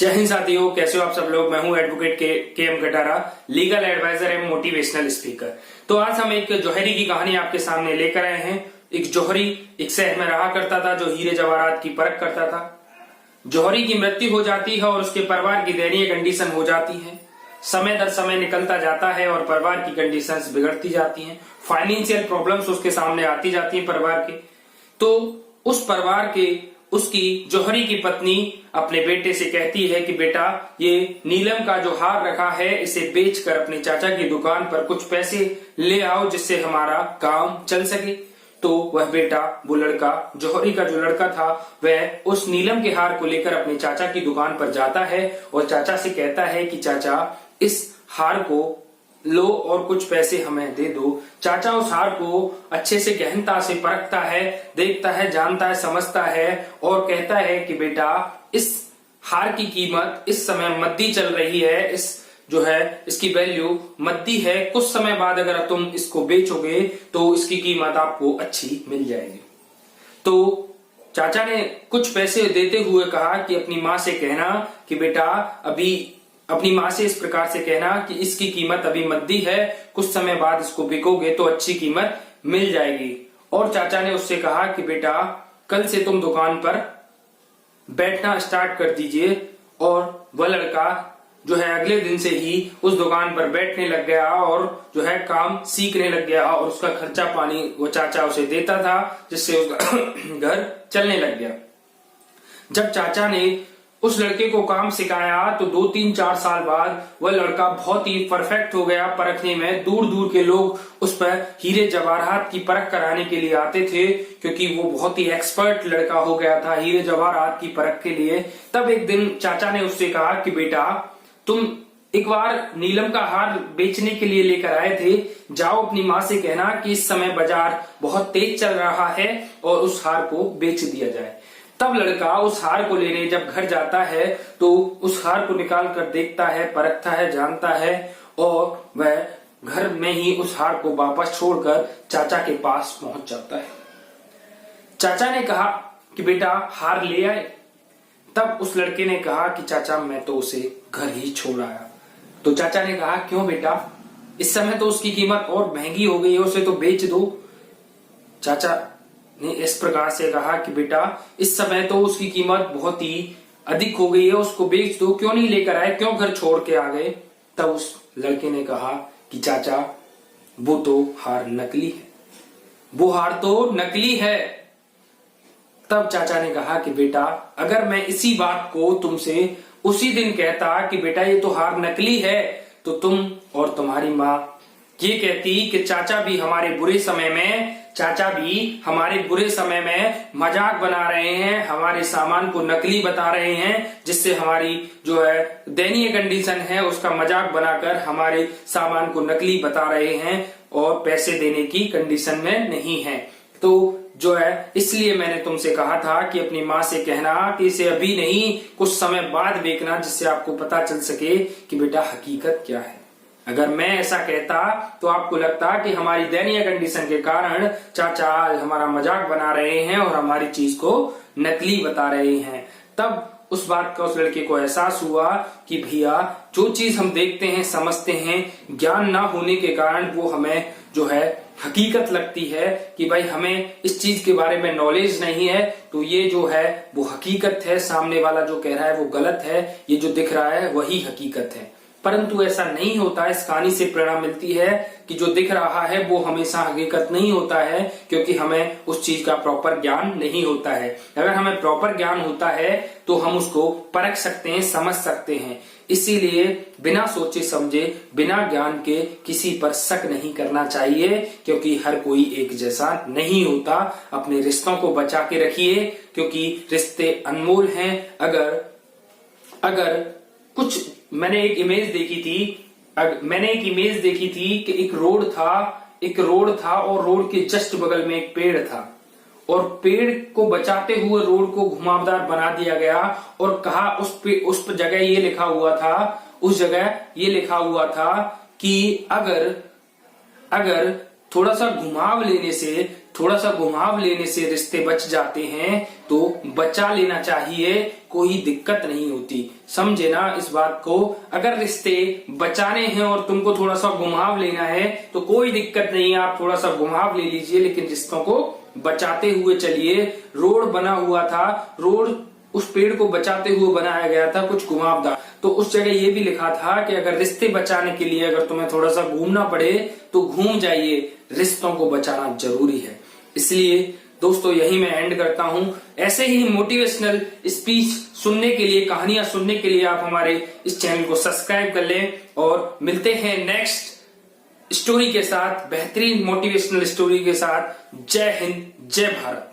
जय हिंद साथियों, कैसे हो आप सब लोग। मैं हूं एडवोकेट के एम कटारा, लीगल एडवाइजर एवं मोटिवेशनल स्पीकर। तो आज हम एक जौहरी की कहानी आपके सामने लेकर आए हैं। एक जौहरी एक शहर में रहा करता था जो हीरे जवाहरात की परख करता था। जौहरी की मृत्यु हो जाती है और उसके परिवार की दयनीय कंडीशन हो जाती है। समय दर समय निकलता जाता है और परिवार की कंडीशंस बिगड़ती जाती हैं। फाइनेंशियल प्रॉब्लम्स उसके सामने आती जाती हैं परिवार के। तो उस परिवार के उसकी जौहरी की पत्नी अपने बेटे से कहती है कि बेटा, ये नीलम का जो हार रखा है इसे बेचकर अपने चाचा की दुकान पर कुछ पैसे ले आओ जिससे हमारा काम चल सके। तो वह बेटा, वो लड़का, जौहरी का जो लड़का था, वह उस नीलम के हार को लेकर अपने चाचा की दुकान पर जाता है और चाचा से कहता है कि चाचा, इस हार को लो और कुछ पैसे हमें दे दो। चाचा उस हार को अच्छे से गहनता से परखता है, देखता है, जानता है, समझता है और कहता है कि बेटा, इस हार की कीमत इस समय मद्दी चल रही है, इस जो है इसकी वैल्यू मद्दी है। कुछ समय बाद अगर तुम इसको बेचोगे तो इसकी कीमत आपको अच्छी मिल जाएगी। तो चाचा ने कुछ पैसे देते हुए कहा कि अपनी माँ से कहना कि बेटा, अपनी माँ से इस प्रकार से कहना कि इसकी कीमत अभी मद्दी है, कुछ समय बाद इसको बिकोगे तो अच्छी कीमत मिल जाएगी। और चाचा ने उससे कहा कि बेटा, कल से तुम दुकान पर बैठना स्टार्ट कर दीजिए। और वह लड़का जो है अगले दिन से ही उस दुकान पर बैठने लग गया और जो है काम सीखने लग गया और उसका खर्चा पानी वो चाचा उसे देता था, जिससे उसका घर चलने लग गया। जब चाचा ने उस लड़के को काम सिखाया तो 2-3-4 साल बाद वह लड़का बहुत ही परफेक्ट हो गया परखने में। दूर दूर के लोग उस पर हीरे जवाहरात की परख कराने के लिए आते थे, क्योंकि वो बहुत ही एक्सपर्ट लड़का हो गया था हीरे जवाहरात की परख के लिए। तब एक दिन चाचा ने उससे कहा कि बेटा, तुम एक बार नीलम का हार बेचने के लिए लेकर आए थे, जाओ अपनी माँ से कहना कि इस समय बाजार बहुत तेज चल रहा है और उस हार को बेच दिया जाए। तब लड़का उस हार को लेने जब घर जाता है तो उस हार को निकाल कर देखता है, परखता है, जानता है और वह घर में ही उस हार को वापस छोड़कर चाचा के पास पहुंच जाता है। चाचा ने कहा कि बेटा, हार ले आए। तब उस लड़के ने कहा कि चाचा, मैं तो उसे घर ही छोड़ आया। तो चाचा ने कहा, क्यों बेटा, इस समय तो उसकी कीमत और महंगी हो गई है, उसे तो बेच दो। चाचा ने इस प्रकार से कहा कि बेटा, इस समय तो उसकी कीमत बहुत ही अधिक हो गई है, उसको बेच दो। क्यों नहीं लेकर आए, क्यों घर छोड़ के आ गए? तब उस लड़के ने कहा कि चाचा, वो तो हार नकली है, वो हार तो नकली है। तब चाचा ने कहा कि बेटा, अगर मैं इसी बात को तुमसे उसी दिन कहता कि बेटा ये तो हार नकली है, तो तुम और तुम्हारी माँ ये कहती कि चाचा भी हमारे बुरे समय में मजाक बना रहे हैं, हमारे सामान को नकली बता रहे हैं, जिससे हमारी जो है दयनीय कंडीशन है उसका मजाक बनाकर हमारे सामान को नकली बता रहे हैं और पैसे देने की कंडीशन में नहीं है। तो जो है इसलिए मैंने तुमसे कहा था कि अपनी माँ से कहना कि इसे अभी नहीं, कुछ समय बाद बेचना, जिससे आपको पता चल सके कि बेटा हकीकत क्या है। अगर मैं ऐसा कहता तो आपको लगता कि हमारी दयनीय कंडीशन के कारण चाचा हमारा मजाक बना रहे हैं और हमारी चीज को नकली बता रहे हैं। तब उस बात का उस लड़के को एहसास हुआ कि भैया, जो चीज हम देखते हैं, समझते हैं, ज्ञान ना होने के कारण वो हमें जो है हकीकत लगती है कि भाई हमें इस चीज के बारे में नॉलेज नहीं है, तो ये जो है वो हकीकत है, सामने वाला जो कह रहा है वो गलत है, ये जो दिख रहा है वही हकीकत है। परंतु ऐसा नहीं होता। इस कहानी से प्रेरणा मिलती है कि जो दिख रहा है वो हमेशा हकीकत नहीं होता है, क्योंकि हमें उस चीज का प्रॉपर ज्ञान नहीं होता है। अगर हमें प्रॉपर ज्ञान होता है तो हम उसको परख सकते हैं, समझ सकते हैं। इसीलिए बिना सोचे समझे, बिना ज्ञान के किसी पर शक नहीं करना चाहिए, क्योंकि हर कोई एक जैसा नहीं होता। अपने रिश्तों को बचा के रखिए, क्योंकि रिश्ते अनमोल हैं। अगर कुछ मैंने एक इमेज देखी थी कि एक रोड था और रोड के जस्ट बगल में एक पेड़ था और पेड़ को बचाते हुए रोड को घुमावदार बना दिया गया और कहा उस जगह ये लिखा हुआ था कि अगर थोड़ा सा घुमाव लेने से थोड़ा सा घुमाव लेने से रिश्ते बच जाते हैं तो बचा लेना चाहिए, कोई दिक्कत नहीं होती। समझे ना इस बात को। अगर रिश्ते बचाने हैं और तुमको थोड़ा सा घुमाव लेना है तो कोई दिक्कत नहीं है, आप थोड़ा सा घुमाव ले लीजिए, लेकिन रिश्तों को बचाते हुए चलिए। रोड बना हुआ था, रोड उस पेड़ को बचाते हुए बनाया गया था, कुछ घुमावदार। तो उस जगह ये भी लिखा था कि अगर रिश्ते बचाने के लिए अगर तुम्हें थोड़ा सा घूमना पड़े तो घूम जाइए, रिश्तों को बचाना जरूरी है। इसलिए दोस्तों यही मैं एंड करता हूं। ऐसे ही मोटिवेशनल स्पीच सुनने के लिए, कहानियां सुनने के लिए आप हमारे इस चैनल को सब्सक्राइब कर लें और मिलते हैं नेक्स्ट स्टोरी के साथ, बेहतरीन मोटिवेशनल स्टोरी के साथ। जय हिंद, जय भारत।